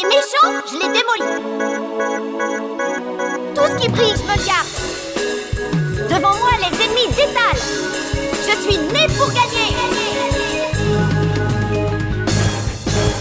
Les méchants, je les démolis. Tout ce qui brille, je me garde. Devant moi, les ennemis s'étalent. Je suis né pour gagner.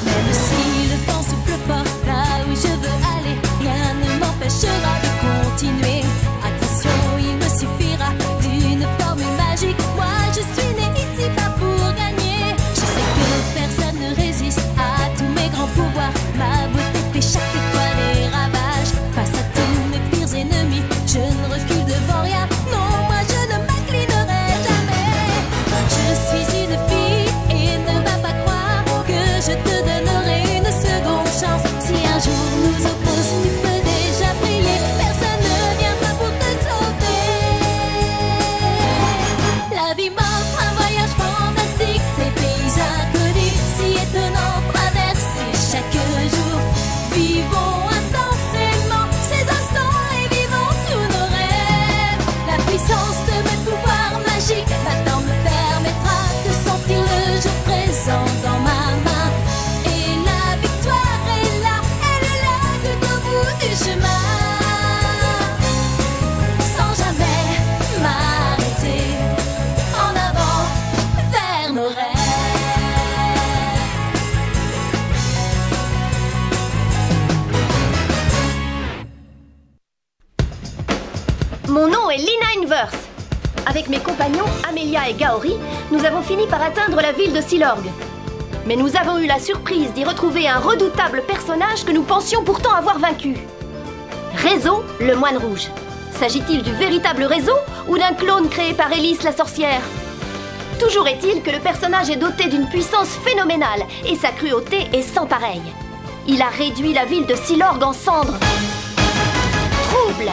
Même si le temps souffle fort, là où je veux aller, rien ne m'empêchera de continuer. Attention, il me suffira d'une formule magique. Moi, je suis né ici pas pour gagner. Je sais que personne ne résiste à tous mes grands pouvoirs. Ma beauté fait chaque fois des ravages. Face à tous mes pires ennemis, je ne recule devant rien. Non, moi je ne m'inclinerai jamais. Je suis une fille et ne va pas croire que je te donnerai une seconde chance. Si un jour nous opposons, tu peux déjà briller. Personne ne viendra pour te sauver. La vie m'offre un voyage fantastique, des pays inconnus si étonnants traversés chaque jour. Vivons intensément ces instants et vivons tous nos rêves. La puissance de mes pouvoirs magiques maintenant me permettra de sentir le jour présent dans ma main. Et la victoire est là, elle est là tout au bout du chemin. Sans jamais m'arrêter, en avant vers nos rêves. Mon nom est Lina Inverse. Avec mes compagnons Amelia et Gaori, nous avons fini par atteindre la ville de Silorg. Mais nous avons eu la surprise d'y retrouver un redoutable personnage que nous pensions pourtant avoir vaincu. Réseau, le moine rouge. S'agit-il du véritable Réseau ou d'un clone créé par Élise la sorcière? Toujours est-il que le personnage est doté d'une puissance phénoménale et sa cruauté est sans pareil. Il a réduit la ville de Silorg en cendres. Trouble!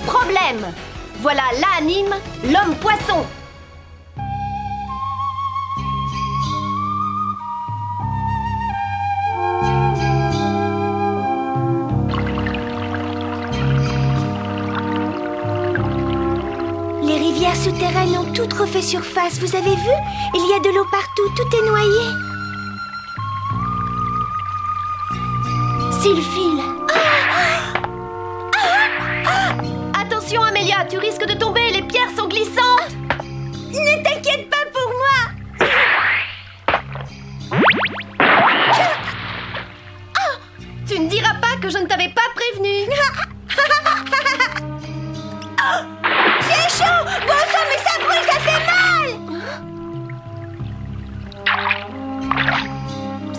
Problème! Voilà l'anime, l'homme-poisson! Les rivières souterraines ont toutes refait surface, vous avez vu? Il y a de l'eau partout, tout est noyé. Sylphile! Attention Amélia, tu risques de tomber, les pierres sont glissantes! Ne t'inquiète pas pour moi. Tu ne diras pas que je ne t'avais pas prévenu! C'est chaud. Bon sang, mais ça brûle, ça fait mal.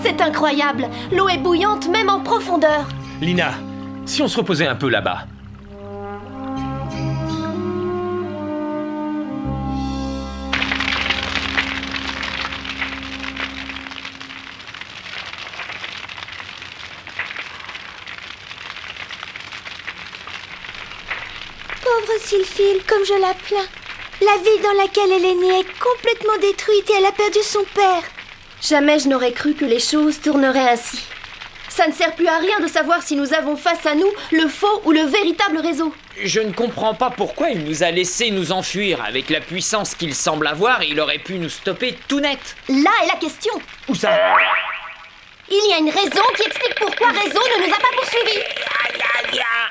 C'est incroyable, l'eau est bouillante même en profondeur. Lina, si on se reposait un peu là-bas. Pauvre Sylphile, comme je la plains. La ville dans laquelle elle est née est complètement détruite et elle a perdu son père. Jamais je n'aurais cru que les choses tourneraient ainsi. Ça ne sert plus à rien de savoir si nous avons face à nous le faux ou le véritable Réseau. Je ne comprends pas pourquoi il nous a laissé nous enfuir. Avec la puissance qu'il semble avoir, il aurait pu nous stopper tout net. Là est la question. Où ça? Il y a une raison qui explique pourquoi Réseau ne nous a pas poursuivis.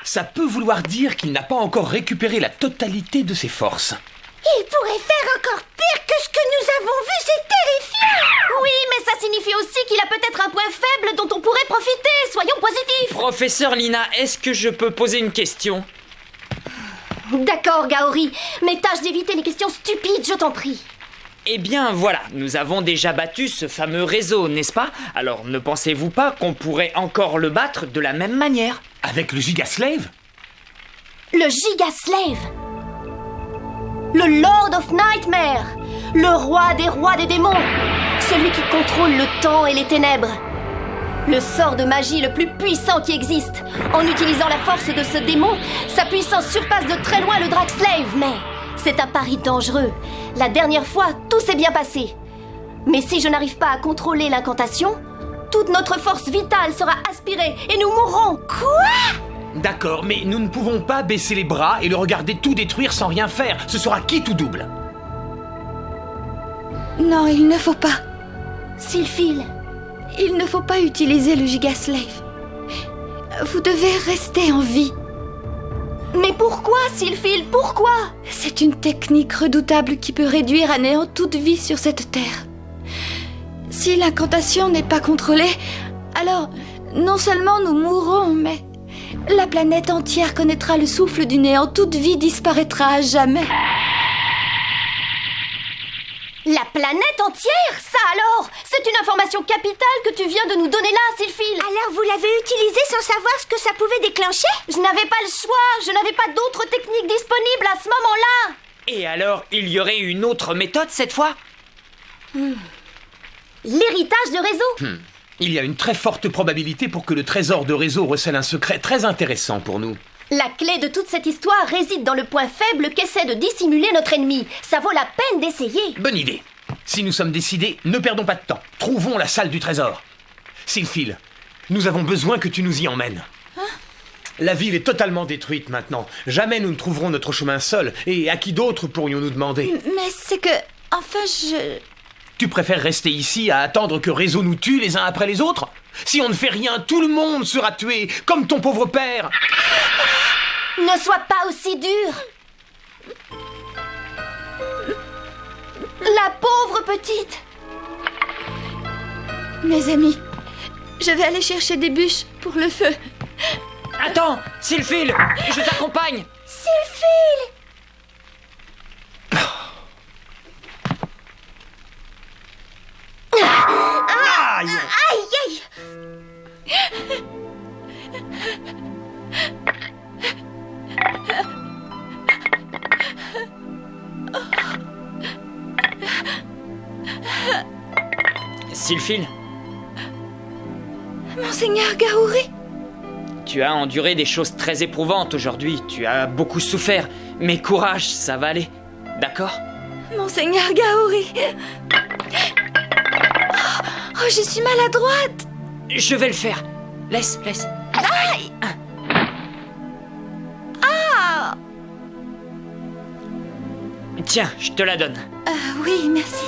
Ça peut vouloir dire qu'il n'a pas encore récupéré la totalité de ses forces. Il pourrait faire encore pire que ce que nous avons vu, c'est terrifiant. Oui, mais ça signifie aussi qu'il a peut-être un point faible dont on pourrait profiter. Soyons positifs. Professeur Lina, est-ce que je peux poser une question? D'accord, Gaori, mais tâche d'éviter les questions stupides, je t'en prie. Eh bien voilà, nous avons déjà battu ce fameux Réseau, n'est-ce pas? Alors ne pensez-vous pas qu'on pourrait encore le battre de la même manière? Avec le Gigaslave? Le Gigaslave, le Lord of Nightmare, le roi des démons, celui qui contrôle le temps et les ténèbres. Le sort de magie le plus puissant qui existe. En utilisant la force de ce démon, sa puissance surpasse de très loin le Dragslave, mais c'est un pari dangereux. La dernière fois, tout s'est bien passé. Mais si je n'arrive pas à contrôler l'incantation, toute notre force vitale sera aspirée et nous mourrons. Quoi? D'accord, mais nous ne pouvons pas baisser les bras et le regarder tout détruire sans rien faire. Ce sera quitte ou double. Non, il ne faut pas. Sylphile, Il ne faut pas utiliser le Gigaslave. Vous devez rester en vie. Mais pourquoi, Sylphil, pourquoi? C'est une technique redoutable qui peut réduire à néant toute vie sur cette terre. Si l'incantation n'est pas contrôlée, alors non seulement nous mourrons, mais la planète entière connaîtra le souffle du néant. Toute vie disparaîtra à jamais. La planète entière? Ça alors? C'est une information capitale que tu viens de nous donner là, Sylphil. Alors vous l'avez utilisé sans savoir ce que ça pouvait déclencher? Je n'avais pas le choix, je n'avais pas d'autres techniques disponibles à ce moment-là. Et alors, il y aurait une autre méthode cette fois? L'héritage de réseau. Il y a une très forte probabilité pour que le trésor de réseau recèle un secret très intéressant pour nous. La clé de toute cette histoire réside dans le point faible qu'essaie de dissimuler notre ennemi. Ça vaut la peine d'essayer. Bonne idée. Si nous sommes décidés, ne perdons pas de temps. Trouvons la salle du trésor. Sylphil, nous avons besoin que tu nous y emmènes. La ville est totalement détruite maintenant. Jamais nous ne trouverons notre chemin seuls. Et à qui d'autre pourrions-nous demander? Mais c'est que... Enfin, Tu préfères rester ici à attendre que Réseau nous tue les uns après les autres? Si on ne fait rien, tout le monde sera tué, comme ton pauvre père. Ne sois pas aussi dur. La pauvre petite. Mes amis, je vais aller chercher des bûches pour le feu. Attends, Sylphil, je t'accompagne. Sylphil! Aïe! Aïe, aïe! Sylphil, Monseigneur Gaouri, tu as enduré des choses très éprouvantes aujourd'hui. Tu as beaucoup souffert. Mais courage, ça va aller. D'accord? Monseigneur Gaouri. Oh, je suis maladroite. Je vais le faire. Laisse. Tiens, je te la donne. Oui, merci.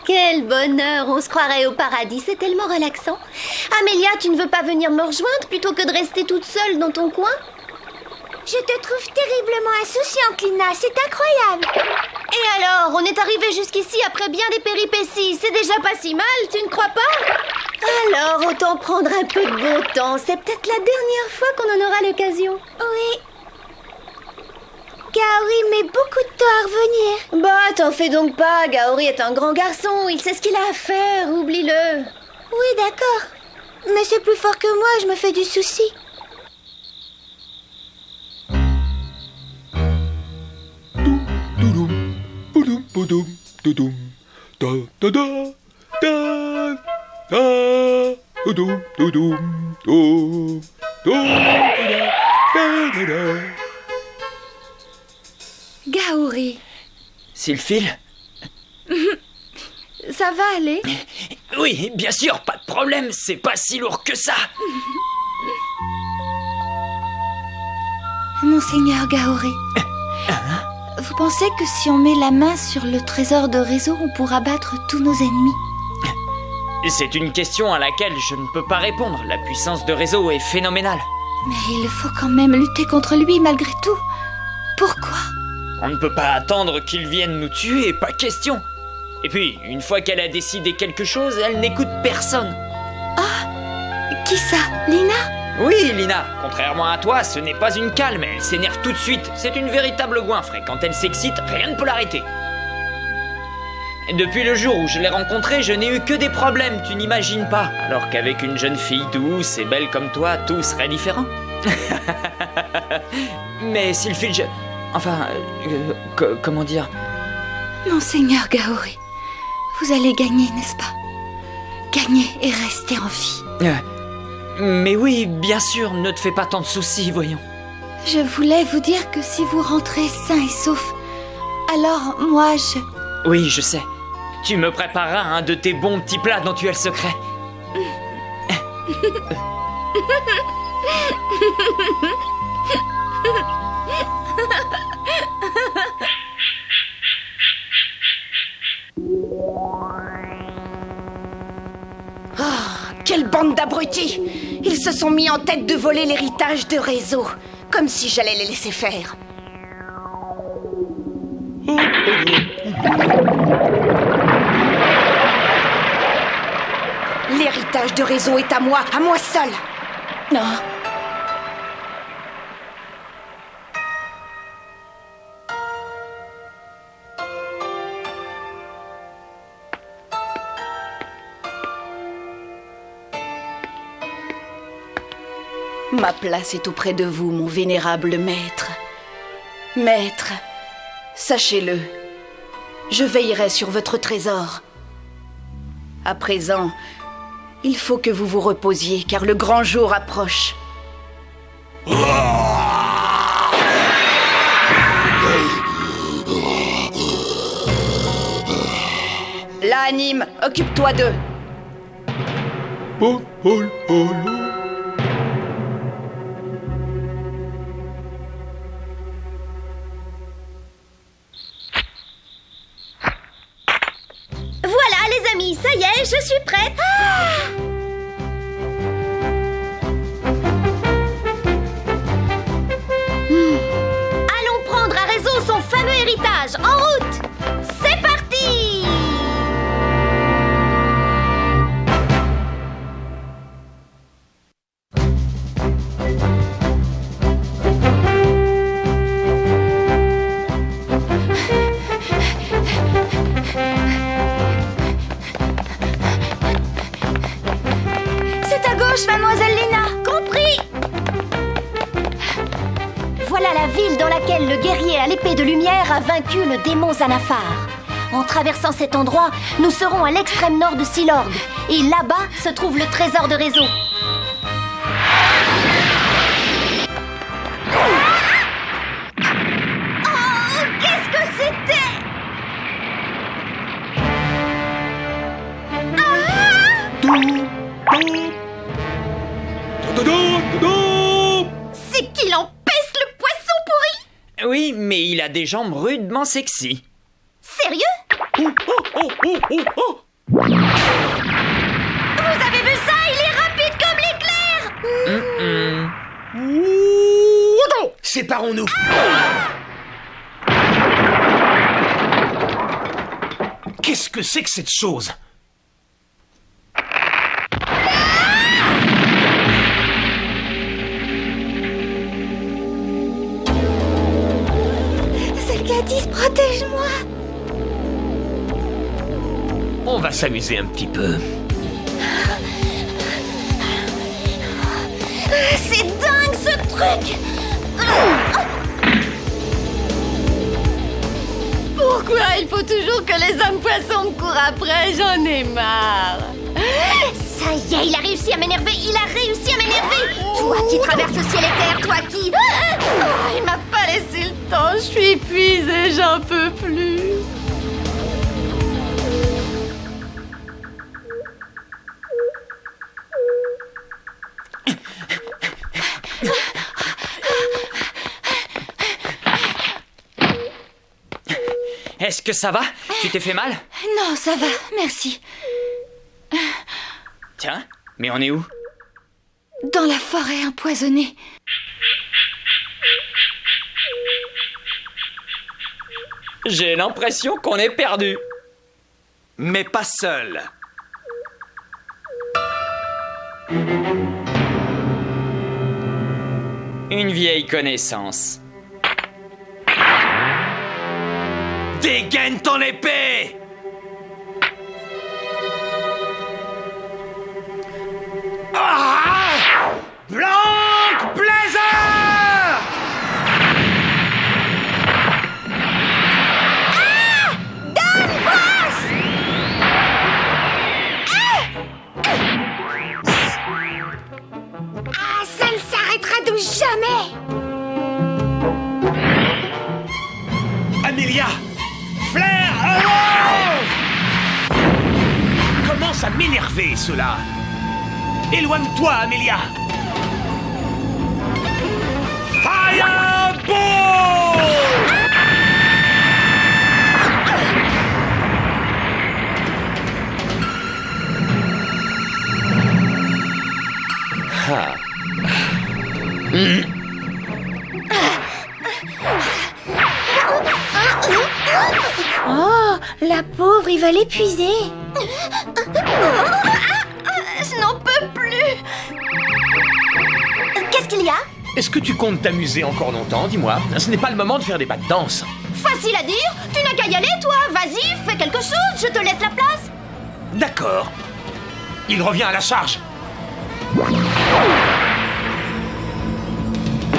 Quel bonheur, on se croirait au paradis, c'est tellement relaxant. Amélia, tu ne veux pas venir me rejoindre plutôt que de rester toute seule dans ton coin? Je te trouve terriblement insouciante, Lina, c'est incroyable. Et alors, on est arrivé jusqu'ici après bien des péripéties, c'est déjà pas si mal, tu ne crois pas? Alors, autant prendre un peu de beau temps, c'est peut-être la dernière fois qu'on en aura l'occasion. Oui. Gaouri met beaucoup de temps à revenir. Bah, t'en fais donc pas, Gaouri est un grand garçon, il sait ce qu'il a à faire, oublie-le. Oui, d'accord. Mais c'est plus fort que moi, je me fais du souci. Gaouri, Sylphil? ça va aller? Oui, bien sûr, pas de problème, c'est pas si lourd que ça. Monseigneur Gaouri, vous pensez que si on met la main sur le trésor de réseau, on pourra battre tous nos ennemis? C'est une question à laquelle je ne peux pas répondre. La puissance de réseau est phénoménale. Mais il faut quand même lutter contre lui malgré tout. Pourquoi? On ne peut pas attendre qu'il vienne nous tuer, pas question. Et puis, une fois qu'elle a décidé quelque chose, elle n'écoute personne. Qui ça? Lina? Oui, Lina, contrairement à toi, ce n'est pas une calme, elle s'énerve tout de suite. C'est une véritable goinfre et quand elle s'excite, rien ne peut l'arrêter. Depuis le jour où je l'ai rencontrée, je n'ai eu que des problèmes, tu n'imagines pas. Alors qu'avec une jeune fille douce et belle comme toi, tout serait différent. Mais Sylphil, comment dire? Monseigneur Gaouri, vous allez gagner, n'est-ce pas? Gagner et rester en vie. Mais oui, bien sûr, ne te fais pas tant de soucis, voyons. Je voulais vous dire que si vous rentrez sain et sauf, Alors, moi, Oui, je sais. Tu me prépareras un de tes bons petits plats dont tu es le secret. Quelle bande d'abrutis! Ils se sont mis en tête de voler l'héritage de Réseau, comme si j'allais les laisser faire. L'héritage de Réseau est à moi seul. Non. Ma place est auprès de vous, mon vénérable maître. Maître, sachez-le, je veillerai sur votre trésor. À présent, il faut que vous vous reposiez, car le grand jour approche. Là, Anime, occupe-toi d'eux. Voilà les amis, ça y est, je suis prête. Allons prendre à Réseau son fameux héritage. En route. C'est parti. c'est à gauche, mademoiselle Lina. Compris. Voilà la ville dans laquelle le guerrier à l'épée de lumière a vaincu le démon Zanafar. En traversant cet endroit, nous serons à l'extrême nord de Silorg. Et là-bas se trouve le trésor de Réseau. Oh, qu'est-ce que c'était? C'est qu'il empêche le poisson pourri. Oui, mais il a des jambes rudement sexy. Sérieux? Vous avez vu ça? Il est rapide comme l'éclair. Séparons-nous. Qu'est-ce que c'est que cette chose? Gadis, protège-moi. On va s'amuser un petit peu. C'est dingue ce truc. Pourquoi il faut toujours que les hommes poissons me courent après? J'en ai marre. Ça y est, il a réussi à m'énerver. Toi qui traverses ciel et terre, toi qui... Il m'a pas laissé le temps. Je suis épuisée, j'en peux plus. Est-ce que ça va? Tu t'es fait mal? Non, ça va, merci. Tiens, mais on est où? Dans la forêt empoisonnée. J'ai l'impression qu'on est perdu. Mais pas seul. Une vieille connaissance. Dégaine ton épée! Blanc Blazer! Ça ne s'arrêtera de jamais. Amelia, m'énerver, ceux-là. Éloigne-toi, Amelia. Fireball! Ah. Oh, la pauvre, il va l'épuiser. Je n'en peux plus. Qu'est-ce qu'il y a? Est-ce que tu comptes t'amuser encore longtemps, dis-moi? Ce n'est pas le moment de faire des pas de danse. Facile à dire. Tu n'as qu'à y aller, toi. Vas-y, fais quelque chose. Je te laisse la place. D'accord. Il revient à la charge.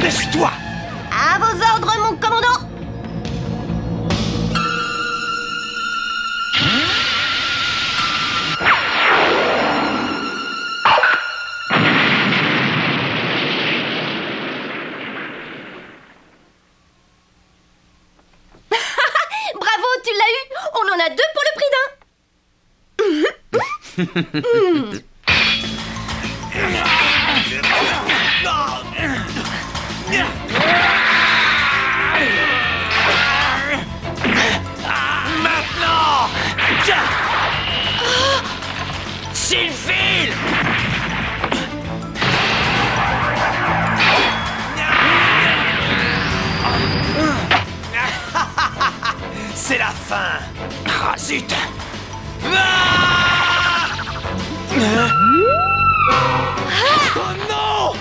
Laisse-toi! À vos ordres, mon commandant. Bravo, tu l'as eu. On en a 2 pour le prix d'un. Maintenant! Sylphile! C'est la fin! Ah, zut! Ah! Oh non!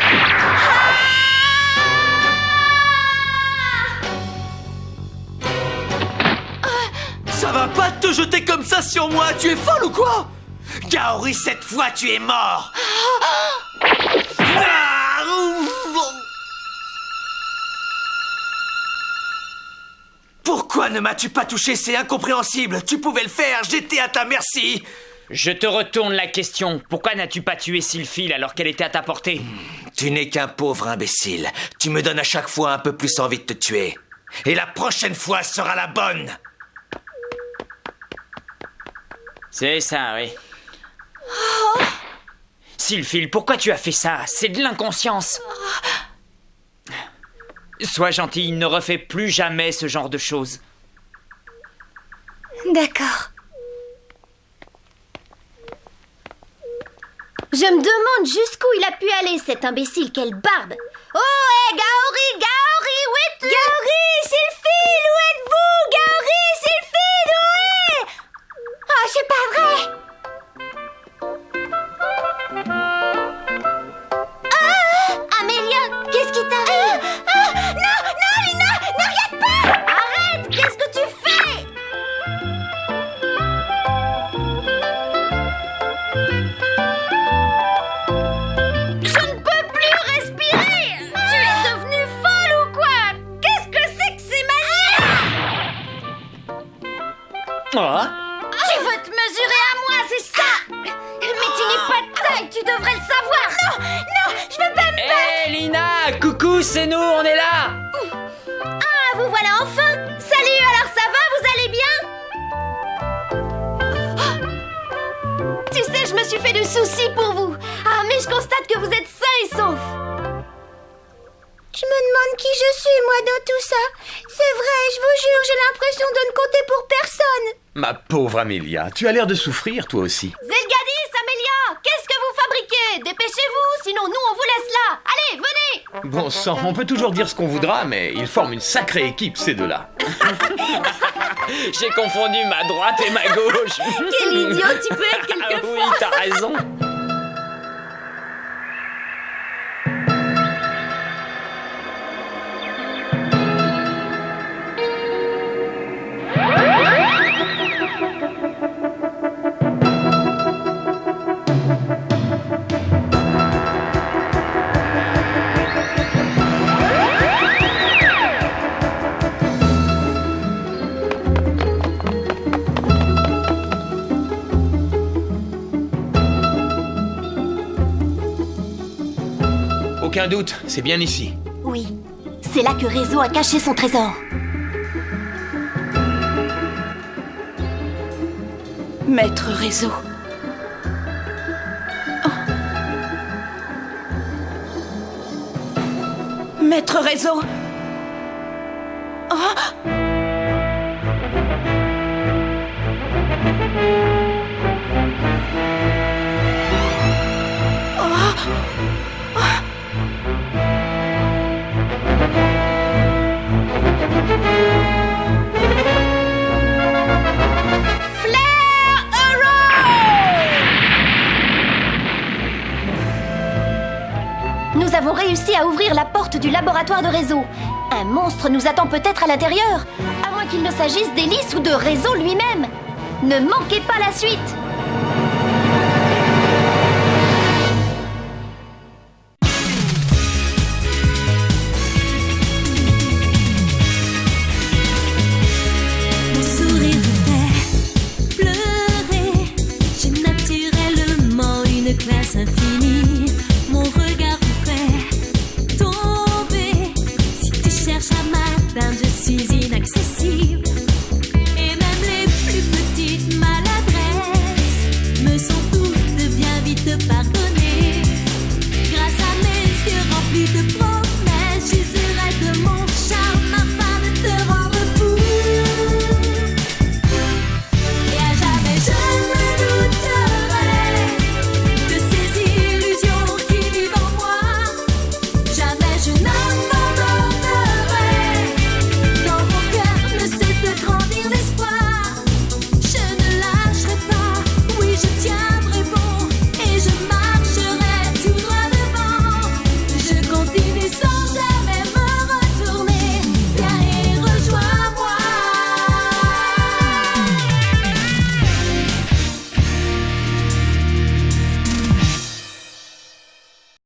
Ça va pas te jeter comme ça sur moi? Tu es folle ou quoi? Kaori, cette fois tu es mort! Ah! Pourquoi ne m'as-tu pas touché? C'est incompréhensible! Tu pouvais le faire, j'étais à ta merci! Je te retourne la question. Pourquoi n'as-tu pas tué Sylphile alors qu'elle était à ta portée? Tu n'es qu'un pauvre imbécile. Tu me donnes à chaque fois un peu plus envie de te tuer. Et la prochaine fois sera la bonne! C'est ça, oui. Sylphile, pourquoi tu as fait ça? C'est de l'inconscience. Sois gentille, ne refais plus jamais ce genre de choses. D'accord. Je me demande jusqu'où il a pu aller, cet imbécile. Quelle barbe. Oh, hé, Gaori, Gaori, où es-tu? Gaori, Sylphile, où êtes-vous? Gaori, Sylphile, où est? Oh, c'est pas vrai! Amélia, qu'est-ce qui t'arrive? Non, non, Lina, ne regarde pas! Arrête, qu'est-ce que tu fais? Je ne peux plus respirer! Tu es devenue folle ou quoi? Qu'est-ce que c'est que ces magies? Oh. Tu veux te mesurer à moi, c'est ça? Mais tu n'es pas de taille, tu devrais le savoir! Non, non, je veux pas me Hé, Lina! Coucou, c'est nous, on est là! Ah, vous voilà enfin! Salut, alors ça va, vous allez bien? Tu sais, je me suis fait du souci pour vous. Ah, mais je constate que vous êtes sains et saufs. Je me demande qui je suis, moi, dans tout ça. C'est vrai, je vous jure, j'ai l'impression de ne compter pour personne. Ma pauvre Amelia, tu as l'air de souffrir, toi aussi. Zelgadis, Amélia, qu'est-ce que vous fabriquez? Dépêchez-vous, sinon nous on vous laisse là. Allez, venez! Bon sang, on peut toujours dire ce qu'on voudra, mais ils forment une sacrée équipe, ces deux-là. J'ai confondu ma droite et ma gauche. Quel idiot tu peux être Ah quelquefois! oui, t'as raison. Aucun doute, c'est bien ici. Oui, c'est là que Réseau a caché son trésor. Maître Réseau, Maître Réseau. Nous avons réussi à ouvrir la porte du laboratoire de Réseau. Un monstre nous attend peut-être à l'intérieur, à moins qu'il ne s'agisse d'Hélice ou de Réseau lui-même. Ne manquez pas la suite!